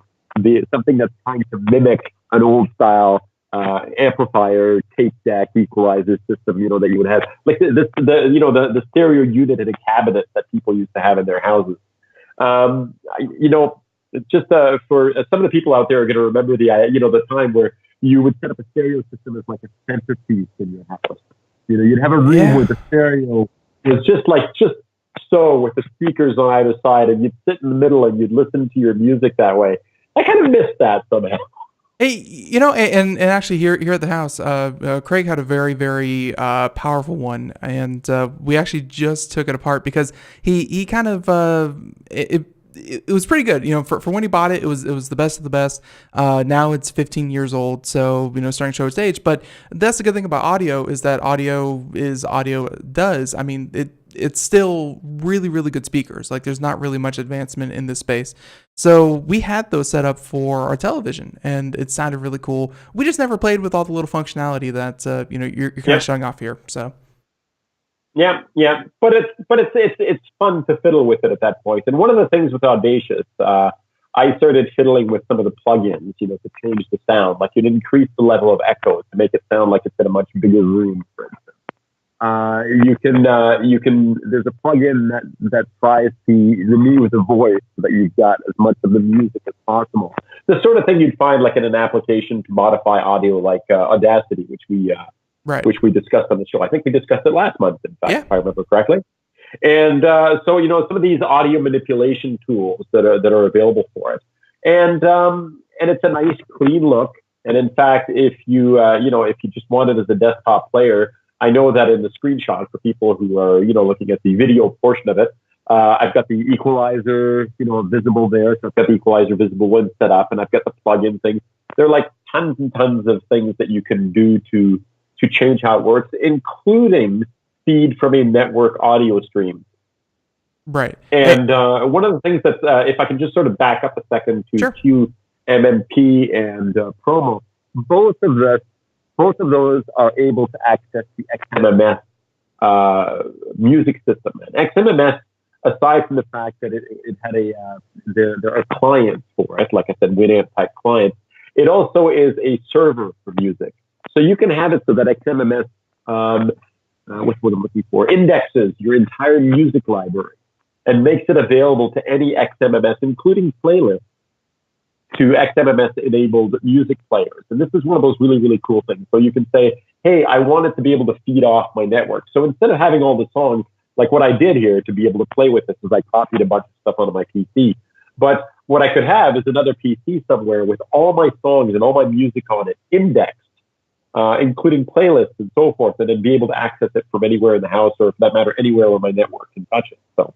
something that's trying to mimic an old style amplifier, tape deck, equalizer system, that you would have, like the stereo unit in a cabinet that people used to have in their houses. Just for some of the people out there are going to remember the time where you would set up a stereo system as like a centerpiece in your house. You'd have a room where the stereo was just so with the speakers on either side, and you'd sit in the middle and you'd listen to your music that way. I kind of miss that somehow. Hey, and actually here at the house, Craig had a very, very powerful one, and we actually just took it apart because he kind of it was pretty good. For when he bought it, it was the best of the best. Now it's 15 years old, so starting to show its age. But that's the good thing about audio is that audio does. I mean, it's still really, really good speakers. Like there's not really much advancement in this space. So we had those set up for our television, and it sounded really cool. We just never played with all the little functionality that you're kind of showing off here. So. Yeah, but it's fun to fiddle with it at that point. And one of the things with Audacious, I started fiddling with some of the plugins, to change the sound. Like you'd increase the level of echo to make it sound like it's in a much bigger room, for instance. You can. There's a plugin that tries to remove the voice so that you've got as much of the music as possible. The sort of thing you'd find like in an application to modify audio, like Audacity, which we discussed on the show. I think we discussed it last month, in fact, if I remember correctly. And so some of these audio manipulation tools that are available for it, and it's a nice, clean look. And in fact, if you just want it as a desktop player, I know that in the screenshot for people who are looking at the video portion of it, I've got the equalizer visible there. So I've got the equalizer visible one set up, and I've got the plug-in things. There are like tons and tons of things that you can do to change how it works, including feed from a network audio stream. Right. And one of the things that, if I can just sort of back up a second to QMMP and Promo, both of those are able to access the XMMS music system. And XMMS, aside from the fact that it had there are clients for it, like I said, WinAmp type clients, it also is a server for music. So you can have it so that XMMS, what's what I'm looking for, indexes your entire music library and makes it available to any XMMS, including playlists, to XMMS-enabled music players. And this is one of those really, really cool things. So you can say, hey, I want it to be able to feed off my network. So instead of having all the songs, like what I did here to be able to play with this is I copied a bunch of stuff onto my PC. But what I could have is another PC somewhere with all my songs and all my music on it indexed, including playlists and so forth, and then be able to access it from anywhere in the house or, for that matter, anywhere where my network can touch it. So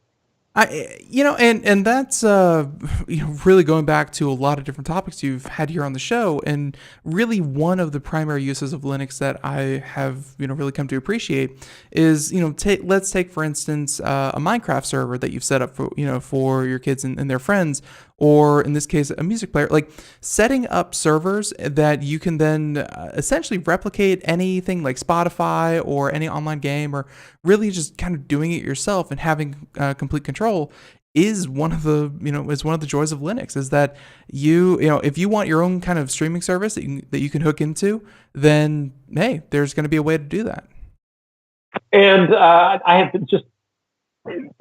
And that's really going back to a lot of different topics you've had here on the show, and really one of the primary uses of Linux that I have really come to appreciate is let's take for instance a Minecraft server that you've set up for your kids and their friends, or in this case a music player. Like setting up servers that you can then essentially replicate anything like Spotify or any online game, or really just kind of doing it yourself and having complete control is one of the joys of Linux. Is that if you want your own kind of streaming service that you can hook into, then hey, there's going to be a way to do that. And I have to just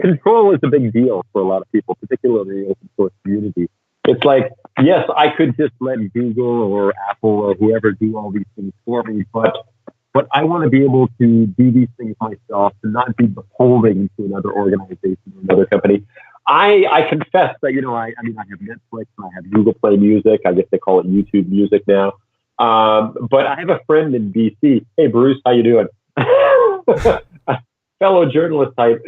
control is a big deal for a lot of people, particularly in the open source community. It's like, yes, I could just let Google or Apple or whoever do all these things for me, but I want to be able to do these things myself, to not be beholden to another organization or another company. I confess that, I have Netflix, and I have Google Play Music. I guess they call it YouTube Music now. But I have a friend in BC. Hey, Bruce, how you doing? A fellow journalist type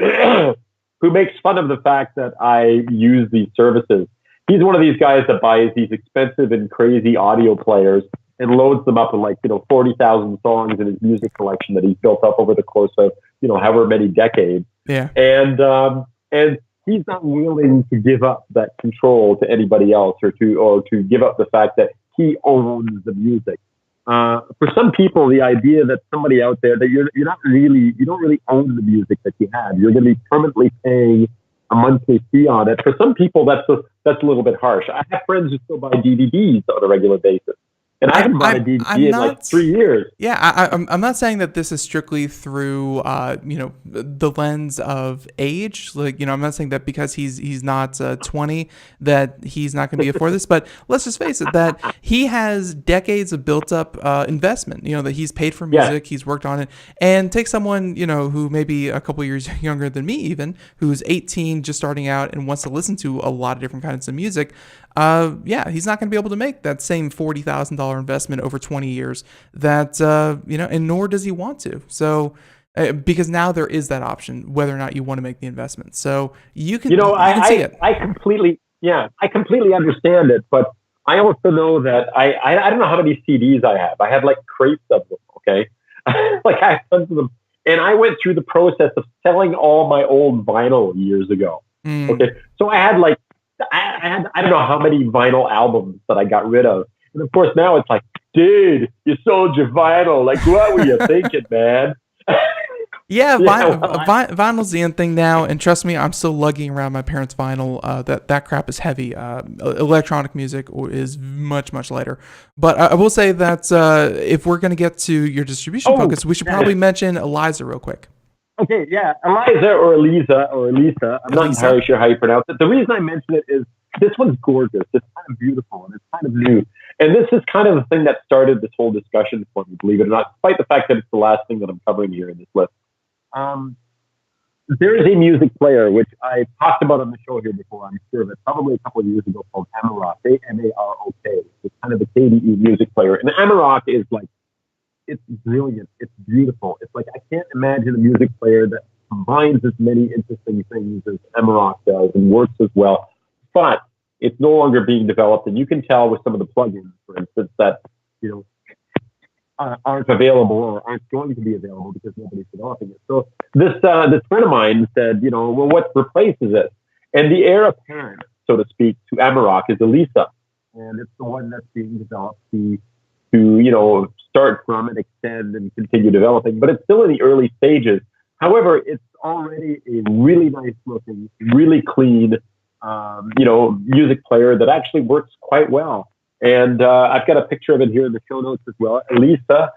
who makes fun of the fact that I use these services. He's one of these guys that buys these expensive and crazy audio players and loads them up with 40,000 songs in his music collection that he's built up over the course of, however many decades. Yeah. And he's not willing to give up that control to anybody else, or to give up the fact that he owns the music. For some people, the idea that somebody out there, that you don't really own the music that you have. You're going to be permanently paying a monthly fee on it. For some people, that's a little bit harsh. I have friends who still buy DVDs on a regular basis. And I haven't bought a DVD in 3 years. Yeah, I'm not saying that this is strictly through, the lens of age. I'm not saying that because he's not 20 that he's not going to be afford this. But let's just face it, that he has decades of built up investment. That he's paid for music, he's worked on it, and take someone who may be a couple years younger than me, even who's 18, just starting out and wants to listen to a lot of different kinds of music. He's not going to be able to make that same $40,000 investment over 20 years and nor does he want to. So, because now there is that option, whether or not you want to make the investment. So you can, see it. I completely understand it, but I also know that I don't know how many CDs I have. I have crates of them. Okay. I have tons of them. And I went through the process of selling all my old vinyl years ago. Okay. So I had I don't know how many vinyl albums that I got rid of. And of course now it's dude, you sold your vinyl. What were you thinking, man? Yeah, vinyl's the end thing now, and trust me, I'm still lugging around my parents' vinyl. That crap is heavy. Electronic music is much, much lighter. But I will say that if we're going to get to your distribution focus, we should probably mention Eliza real quick. Okay, yeah, Eliza or Elisa. I'm not entirely sure how you pronounce it. The reason I mention it is this one's gorgeous. It's kind of beautiful, and it's kind of new. And this is kind of the thing that started this whole discussion for me, believe it or not, despite the fact that it's the last thing that I'm covering here in this list. There is a music player, which I talked about on the show here before, I'm sure of it, probably a couple of years ago, called Amarok, A-M-A-R-O-K. It's kind of a KDE music player. And Amarok is it's brilliant. It's beautiful. It's I can't imagine a music player that combines as many interesting things as Amarok does and works as well. But it's no longer being developed. And you can tell with some of the plugins, for instance, that, aren't available or aren't going to be available because nobody's developing it. So this friend of mine said, well, what replaces it? And the heir apparent, so to speak, to Amarok is Elisa. And it's the one that's being developed to start from and extend and continue developing. But it's still in the early stages. However, it's already a really nice looking, really clean, music player that actually works quite well. And I've got a picture of it here in the show notes as well. Elisa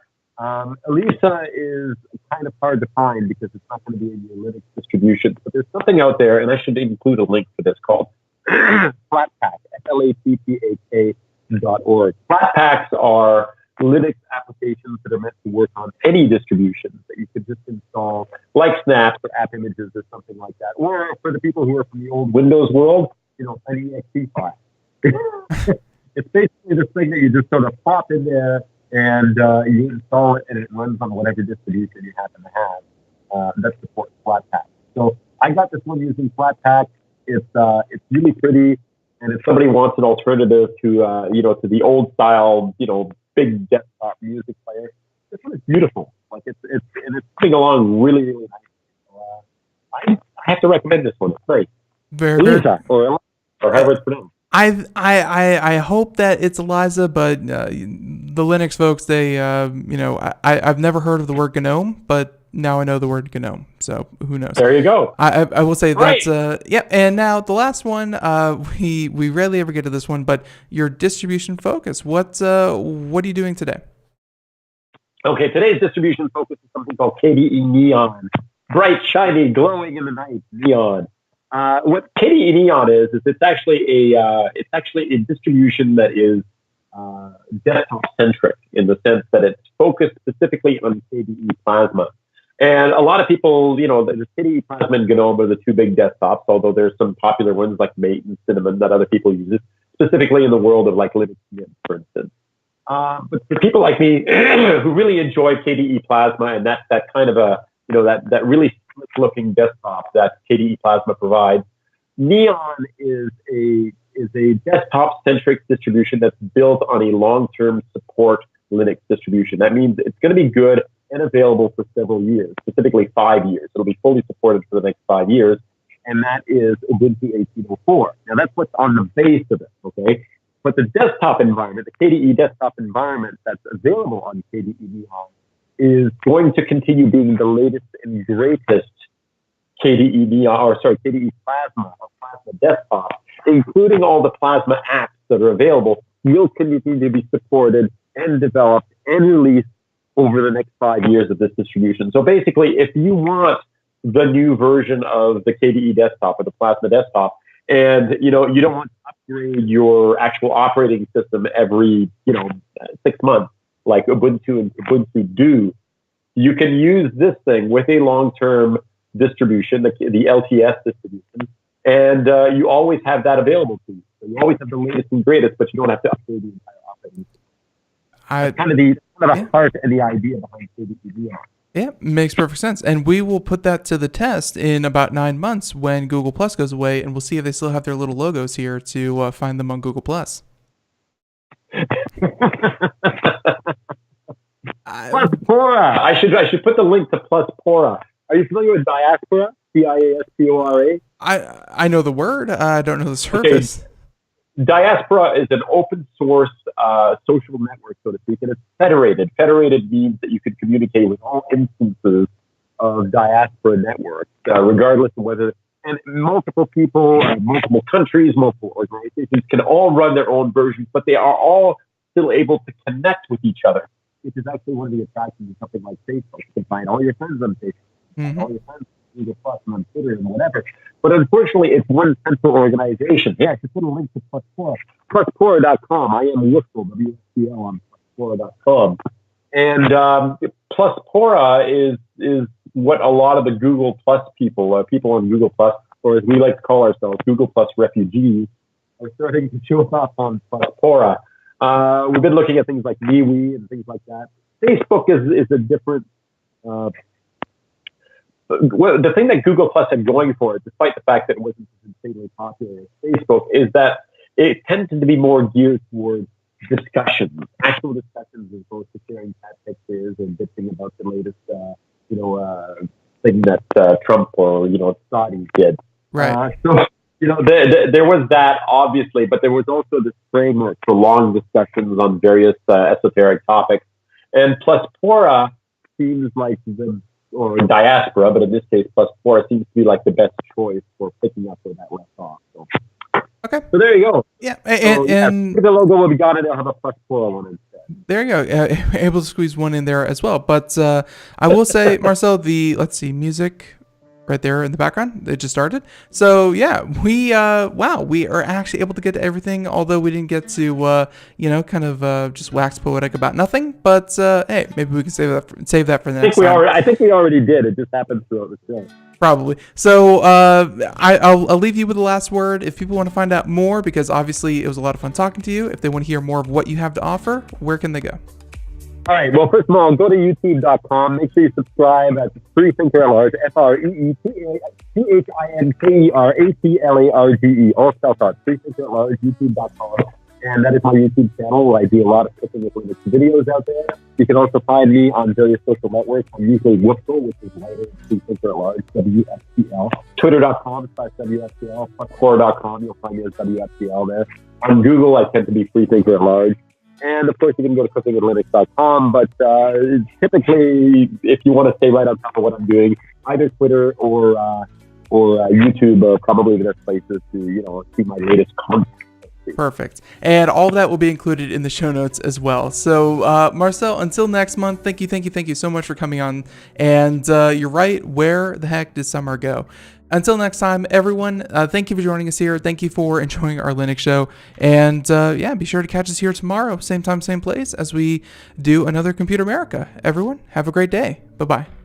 is kind of hard to find because it's not going to be in your Linux distribution. But there's something out there, and I should include a link for this, called Flatpak, FLATPAK.org. Flatpaks are Linux applications that are meant to work on any distribution that you could just install, like Snaps or App Images or something like that. Or for the people who are from the old Windows world, an exe file. It's basically this thing that you just sort of pop in there and you install it and it runs on whatever distribution you happen to have that supports Flatpak. So I got this one using Flatpak. It's really pretty, and if somebody wants an alternative to to the old style, big desktop music player, this one is beautiful. Like it's coming along really, really nice. I have to recommend this one. It's great. Very, Lisa, or however it's pronounced. I hope that it's Eliza, but the Linux folks, they I've never heard of the word GNOME, but now I know the word GNOME, so who knows? There you go. I will say Great. that's And now the last one, we rarely ever get to this one, but your distribution focus. What are you doing today? Okay, today's distribution focus is something called KDE Neon. Bright, shiny, glowing in the night, neon. What KDE Neon is it's actually a distribution that is desktop centric in the sense that it's focused specifically on KDE Plasma. And a lot of people, there's KDE Plasma and GNOME are the two big desktops, although there's some popular ones like Mate and Cinnamon that other people use, specifically in the world of like Linux, for instance. But for people like me who really enjoy KDE Plasma and that kind of that really slick looking desktop that KDE Plasma provides, Neon is a desktop centric distribution that's built on a long-term support Linux distribution. That means it's going to be good and available for several years, specifically 5 years. It'll be fully supported for the next 5 years, and that is Ubuntu 18.04. Now that's what's on the base of it, okay? But the desktop environment, the KDE desktop environment that's available on KDE Neon is going to continue being the latest and greatest KDE Plasma or Plasma desktop, including all the Plasma apps that are available, will continue to be supported and developed and released over the next 5 years of this distribution. So basically, if you want the new version of the KDE desktop or the Plasma desktop, and you don't want to upgrade your actual operating system every 6 months like Ubuntu and Ubuntu do, you can use this thing with a long-term distribution, the LTS distribution, and you always have that available to you. So you always have the latest and greatest, but you don't have to upgrade the entire operating system. That's kind of the heart and the idea behind KDE. Yeah, makes perfect sense. And we will put that to the test in about 9 months when Google Plus goes away, and we'll see if they still have their little logos here to find them on Google Plus. Pluspora. I should put the link to Pluspora. Are you familiar with Diaspora? Diaspora. I know the word. I don't know the service. Okay. Diaspora is an open source social network, so to speak, and it's federated. Federated means that you can communicate with all instances of diaspora networks, regardless of whether, and multiple people, multiple countries, multiple organizations can all run their own versions, but they are all still able to connect with each other, which is actually one of the attractions of something like Facebook. You can find all your friends on Facebook, all your friends on Google Plus and on Twitter and whatever. But unfortunately, it's one central organization. Yeah, I should put a link to Pluspora. Pluspora.com. I am Whistle, WSPL on Pluspora.com. And Pluspora is what a lot of the Google Plus people, people on Google Plus, or as we like to call ourselves, Google Plus refugees, are starting to show up on Pluspora. We've been looking at things like MeWe and things like that. Facebook is a different... the thing that Google Plus had going for it, despite the fact that it wasn't insanely popular as Facebook, is that it tended to be more geared towards discussions, actual discussions, as opposed to sharing cat pictures and bitching about the latest, thing that Trump or Saudi did. Right. So there was that, obviously, but there was also this framework for long discussions on various esoteric topics. And Pluspora seems like or Diaspora, but in this case, Pluspora seems to be like the best choice for picking up where that left off. So. Okay. So there you go. Yeah, and the logo will be gone, and they'll have a Pluspora one instead. There you go. Able to squeeze one in there as well. But I will say, Marcel, let's see, music right there in the background. It just started. So yeah, we are actually able to get to everything, although we didn't get to kind of just wax poetic about nothing. But hey, maybe we can save that for the next time. I think we already did. It just happened throughout the show. Probably. So I'll leave you with the last word. If people want to find out more, because obviously it was a lot of fun talking to you, if they want to hear more of what you have to offer, where can they go? All right. Well, first of all, go to youtube.com. Make sure you subscribe at Freethinker at Large, FREETHINKERACLARGE, all spelled out. Freethinker at Large, youtube.com. And that is my YouTube channel where I do a lot of cooking with Linux videos out there. You can also find me on various social networks. I'm usually Woofle, which is writer Freethinker at Large, WFTL. Twitter.com/WFTL. Quora.com. You'll find me as WFTL there. On Google, I tend to be Freethinker at Large. And of course, you can go to cookingwithlinux.com. But typically, if you want to stay right on top of what I'm doing, either Twitter or YouTube are probably the best places to see my latest content. Perfect. And all of that will be included in the show notes as well. So, Marcel, until next month, thank you so much for coming on. And you're right, where the heck did summer go? Until next time, everyone, thank you for joining us here. Thank you for enjoying our Linux show. And be sure to catch us here tomorrow, same time, same place, as we do another Computer America. Everyone, have a great day. Bye-bye.